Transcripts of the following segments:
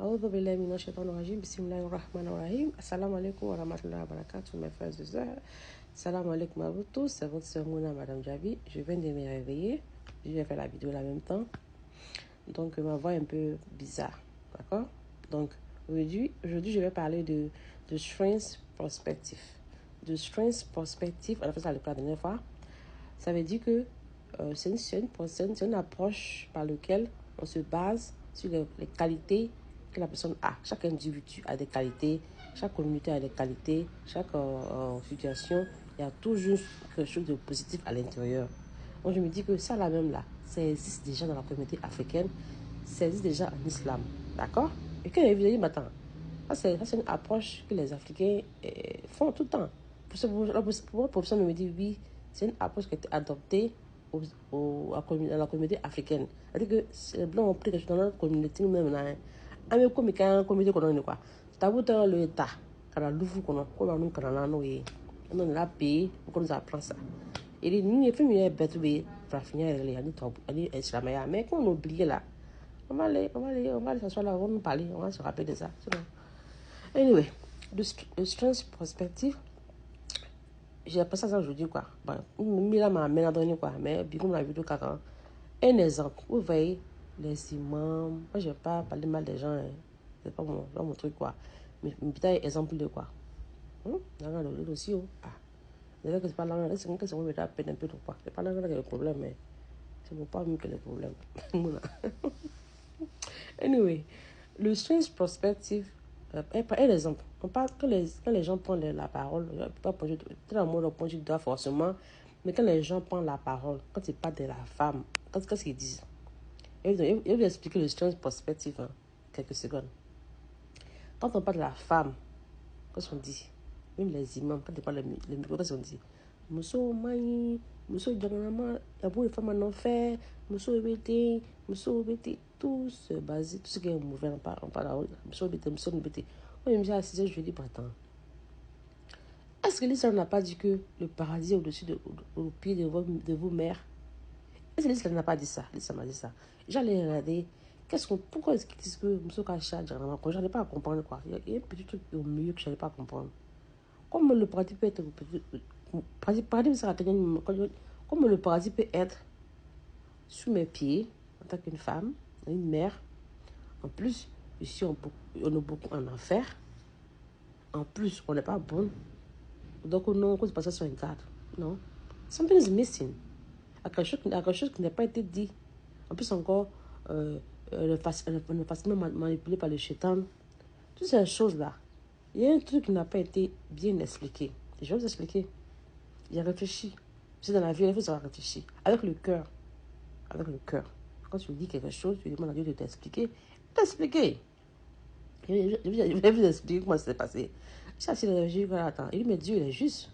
أعوذ بالله من الشيطان الرجيم بسم الله الرحمن الرحيم السلام عليكم ورحمة الله وبركاته mes frères et sœurs. Salam alaikum à vous tous, c'est votre sœur Mouna, Madame Jabi. Je viens de me réveiller, je vais faire la vidéo en même temps. Donc ma voix est un peu bizarre, d'accord? Donc aujourd'hui je vais parler de strength perspective. De strength perspective, on a fait ça la dernière fois. Ça veut dire que c'est une approche par laquelle on se base sur les qualités que la personne a. Chaque individu a des qualités, chaque communauté a des qualités, chaque situation, il y a toujours quelque chose de positif à l'intérieur. Donc je me dis que ça là même là, ça existe déjà dans la communauté africaine, ça existe déjà en islam, d'accord? Et quand il dit, mais attends, ça c'est une approche que les Africains font tout le temps. Pour moi, professeur me dit oui, c'est une approche qui a été adoptée dans la communauté africaine. C'est-à-dire que les Blancs ont pris quelque chose dans notre communauté nous-mêmes là. Ame ko mi kan communauté kono ni quoi. Tabuta le ta kana lufu kono ko ma nu kana na no ye. On la paye pour qu'on nous apprend ça. Et les ni fait mieux bête be frafinya les ani top ani islamaya mais qu'on oublie là. On va aller s'asseoir là, on va nous parler, on va se rappeler de ça. Anyway, the strength perspective, j'ai appris ça aujourd'hui quoi. Bon, mila m'a amené quoi, mais bien comme la vidéo caca. Un exemple, vous voyez les imams, moi je vais pas parler mal des gens, hein. C'est pas mon truc quoi. Mais peut-être exemple de quoi. Dans le aussi, ah. C'est vrai que c'est pas là, c'est que c'est moi qui peine un peu de quoi. C'est pas là que le problème, mais c'est pas mieux que le problème. Anyway, le strength perspective, un exemple, on parle quand les gens prennent la parole, pas pour tout le monde point de forcément, mais quand les gens prennent la parole, quand ils parlent de la femme, qu'est-ce qu'ils disent? Je vais vous expliquer le strength perspective en quelques secondes. Quand on parle de la femme, qu'est-ce qu'on dit? Même les imams, quand ils parlent le micro, qu'est-ce qu'on dit? Muso maï, muso janganama, la boue de femme en enfer, muso ebete, tout se base, tout ce qui est mauvais, on parle muso ebete, muso ebete. Moi, je me suis assise, je lui dis, attends. Est-ce que l'islam n'a pas dit que le paradis est au-dessus au pied de vos mères? Est-ce que l'islam n'a pas dit ça? L'islam a dit ça. J'allais regarder. Pourquoi est-ce qu'ils disent que Mousso Kacha, je n'arrivais pas à comprendre quoi. Il y a un petit truc au milieu que je n'arrivais pas à comprendre. Comme le paradis peut être. Comme le paradis peut être sous mes pieds, en tant qu'une femme, une mère. En plus, ici, on est beaucoup en enfer. En plus, on n'est pas bon. Donc, non, on peut passer sur une garde. Non. Something is missing. À quelque chose qui n'a pas été dit. En plus, encore. On est facilement manipulé par le shaitan. Toutes ces choses-là. Il y a un truc qui n'a pas été bien expliqué. Je vais vous expliquer. J'ai réfléchi. C'est dans la vie, il faut savoir réfléchir. Avec le cœur. Avec le cœur. Quand tu dis quelque chose, tu demandes à Dieu de t'expliquer. T'expliquer. Je vais vous expliquer comment ça s'est passé. J'ai assis dans le jeu, attends. Il dit, mais Dieu, il est juste.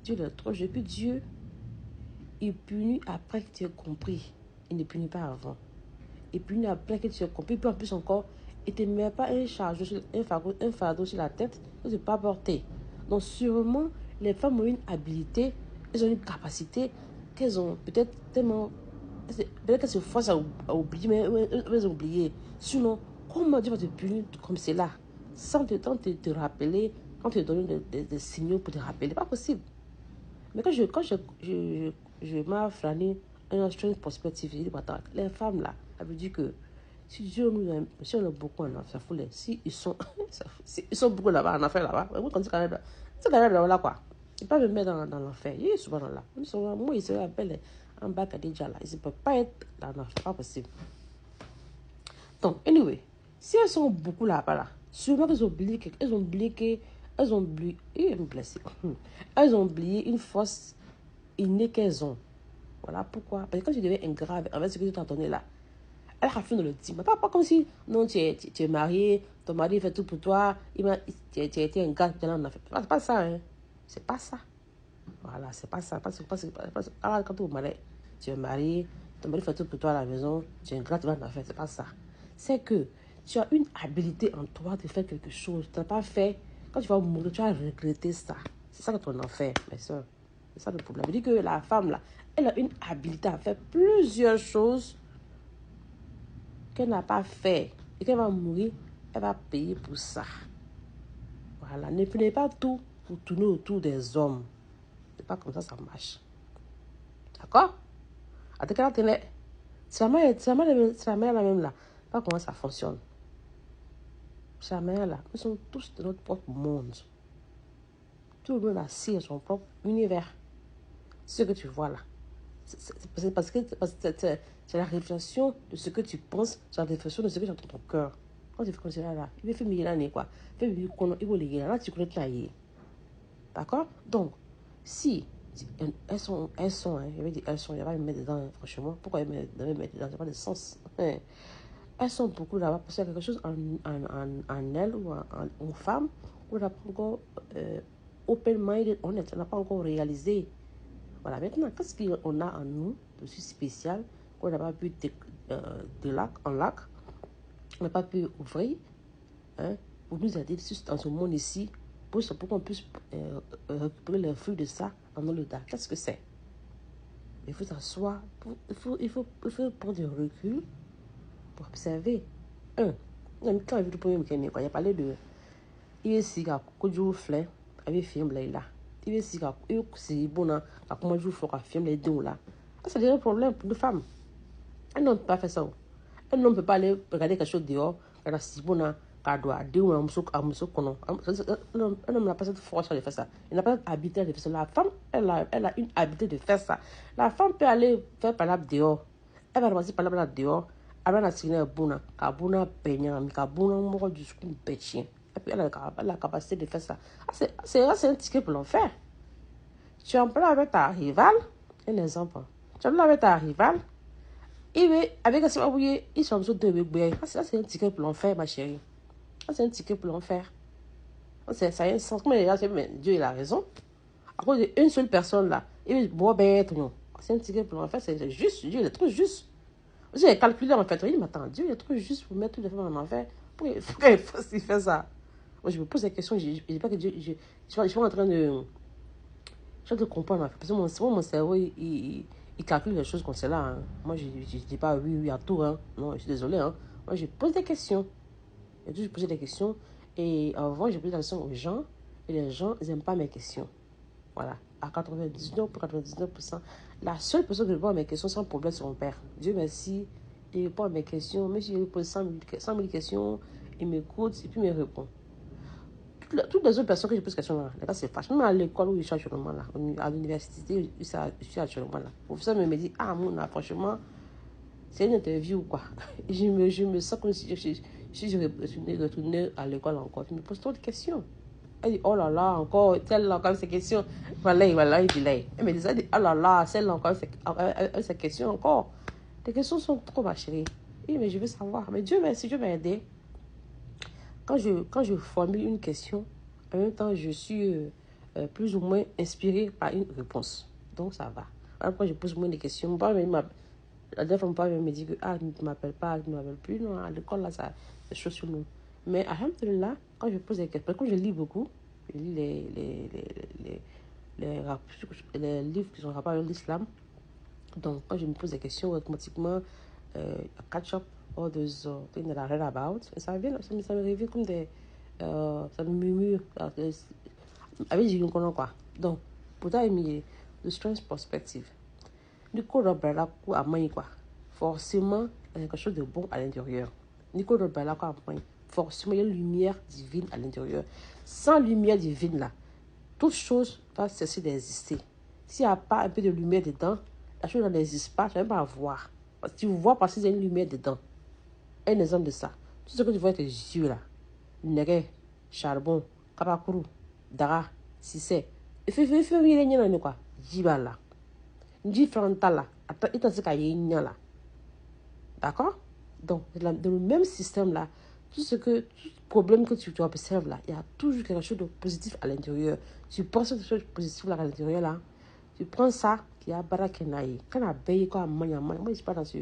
Dieu, il est trop juste. Et puis Dieu, il punit après que tu aies compris. Il ne punit pas avant. Et puis après que tu as compris, puis en plus encore, il ne te met pas un fardeau sur la tête que tu ne peux pas porter. Donc sûrement, les femmes ont une habilité, elles ont une capacité qu'elles ont peut-être tellement... Peut-être qu'elles se forcent à oublier, mais elles ont oublié. Sinon, comment Dieu va te punir comme c'est là, sans te rappeler, quand tu te donnes des signaux pour te rappeler? Pas possible. Mais quand je m'ai flâné un strength perspective, je dis, attends, les femmes là, ça veut dire que si Dieu nous aime, si on a beaucoup en affaires, si ils sont, ils sont beaucoup là-bas, en affaires là-bas, moi, quand c'est là, quoi. Ils peuvent me mettre dans l'enfer. Il est souvent là. Moi, ils se rappellent en bas déjà là. Ils ne peuvent pas être dans l'enfer, pas possible. Donc, anyway, si elles sont beaucoup là-bas, sûrement qu'elles ont oublié, elles ont oublié une force innée qu'elles ont. Voilà pourquoi. Parce que quand tu deviens ingrat avec ce que tu t'as donné là, elle a fait de le dire. Mais pas comme si, non, tu es marié, ton mari fait tout pour toi, tu as été un gars, c'est pas ça, hein. C'est pas ça. Voilà, c'est pas ça. Alors, quand tu es marié, ton mari fait tout pour toi à la maison, tu es un gars, tu vas en faire, c'est pas ça. C'est que tu as une habilité en toi de faire quelque chose. Tu n'as pas fait, quand tu vas mourir, tu vas regretter ça. C'est ça que ton enfer, mes soeurs. C'est ça le problème. Je dis que la femme, là, elle a une habilité à faire plusieurs choses qu'elle n'a pas fait. Et quand elle va mourir, elle va payer pour ça. Voilà. Ne prenez pas tout pour tourner autour des hommes. C'est pas comme ça marche. D'accord? C'est la mère la même là. Pas comment ça fonctionne. C'est la mère là. Nous sommes tous de notre propre monde. Tout le monde a son propre univers. Ce que tu vois là. C'est parce que c'est la réflexion de ce que tu penses, c'est la réflexion de ce que tu as dans ton cœur. Quand tu fais comme ça là, il va faire mille années quoi. Il va les là, tu connais là. D'accord? Donc, si elles sont, hein, je vais dire elles sont, il n'y a pas de mettre dedans, hein, franchement. Pourquoi elles mettre dedans? Il n'y a pas de sens. Hein. Elles sont beaucoup là-bas parce qu'il y a quelque chose en elles ou en femme qu'on n'a pas encore open-minded, honnête, on n'a pas encore réalisé. Voilà, maintenant, qu'est-ce qu'on a en nous de si spécial qu'on n'a pas pu en lac, on n'a pas pu ouvrir hein, pour nous aider dans ce monde ici, pour qu'on puisse récupérer les fruits de ça dans le tas. Qu'est-ce que c'est? Il faut s'asseoir, il faut prendre du recul pour observer. Quand il y a parlé de il est si que tu fais avec film là. Il est si que c'est bon à comment je fais un film les deux là. C'est un problème pour les femmes. Un homme ne peut pas faire ça. Un homme ne peut pas aller regarder quelque chose dehors, il a si bon à doit dire un homme n'a pas cette force de faire ça. Il n'a pas cette habitude de faire ça. La femme, elle a une habitude de faire ça. La femme peut aller faire par dehors. Elle va ramasser par dehors. Elle va signer bon à bon peignant, à bon mort du scoop pétien. Et puis elle a la capacité de faire ça. C'est un ticket pour l'enfer. Tu en parles avec ta rivale, un exemple. Tu en parles avec ta rivale. Avec un sebabouye, ils sont tous deux bébés. Ça, c'est un ticket pour l'enfer, ma chérie. Ça, c'est un ticket pour l'enfer. Ça a un sens. Comme les gens disent, mais Dieu, il a raison. À cause d'une seule personne là, il dit, bon, ben, non. C'est un ticket pour l'enfer, c'est juste. Dieu, il est trop juste. J'ai calculé en fait. Il dit, mais attends, Dieu, il est trop juste pour mettre toutes les femmes en enfer. Pourquoi il faut s'y faire ça? Moi, je me pose la question. Je ne dis pas que Dieu. Je suis en train de. Je de comprendre. Parce que mon cerveau, il calcule les choses comme cela. Hein. Moi, je ne dis pas oui à tout. Hein. Non, je suis désolé. Hein. Moi, je pose des questions. J'ai toujours posé des questions. Et avant, j'ai posé des questions aux gens. Et les gens, ils n'aiment pas mes questions. Voilà. À 99%. La seule personne qui répond à mes questions sans problème, c'est mon père. Dieu merci. Il répond à mes questions. Même si je lui pose 100 000 questions, il m'écoute et puis il me répond. Toutes les autres personnes que je pose question là, les gars, c'est fâche. Même à l'école où je suis actuellement là, à l'université où je suis actuellement là. Le professeur me dit, ah, mon, franchement, c'est une interview quoi. Et je me sens comme si je retournais à l'école encore. Je me pose trop de questions. Elle dit, oh là là, encore, celle-là encore ces questions. Voilà, il dit là. Elle me dit, oh là là, celle-là encore ces questions encore. Les questions sont trop, ma chérie. Oui, mais je veux savoir. Mais Dieu merci, Dieu m'a aidé. Quand je formule une question, en même temps, je suis plus ou moins inspirée par une réponse. Donc, ça va. Alors, quand je pose moins de questions, la dernière fois, mon père me dit que ah, ne m'appelle pas, ne m'appelle plus. Non, à l'école, là, ça, c'est chaud sur nous. Mais, alhamdoulilah, quand je pose des questions, quand je lis beaucoup, je lis les livres qui sont rapport à l'islam. Donc, quand je me pose des questions, automatiquement, catch up all those things that I read about. Et ça me revient comme des... ça me murmure. Avec du quoi. Donc, pour ça, the strange perspective. Nico Robert à main quoi. Forcément, il y a quelque chose de bon à l'intérieur. Nico Robert à main. Forcément, il y a une lumière divine à l'intérieur. Sans lumière divine là, toute chose va cesser d'exister. S'il n'y a pas un peu de lumière dedans, la chose n'existe pas, tu ne vas même pas voir. Parce que tu vois parce qu'il y a une lumière dedans. Un exemple de ça. Tout ce que tu vois avec les yeux là, nègre, charbon, kapakuru, dara, sissé. Il faut rien quoi. Jiba là. Nji frontal là. Il t'a dit qu'il y a là. D'accord? Donc, dans le même système là, tout problème que tu observes là, il y a toujours quelque chose de positif à l'intérieur. Tu penses quelque chose de positif là à l'intérieur là, tu prends ça, qui a barakenaï. Quand on a payé quoi, moi je suis pas dans ce.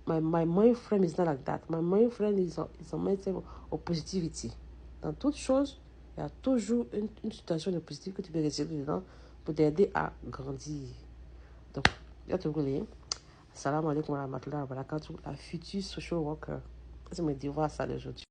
My mind frame is not like that. My mind frame is a mindset of positivity. Dans toute chose, il y a toujours une situation de positif que tu peux recevoir dedans pour t'aider à grandir. Donc, il y a tout le monde. Salam alaikum wa rahmatullahi wa barakatuh, la future social worker. Je me dis, voir ça aujourd'hui.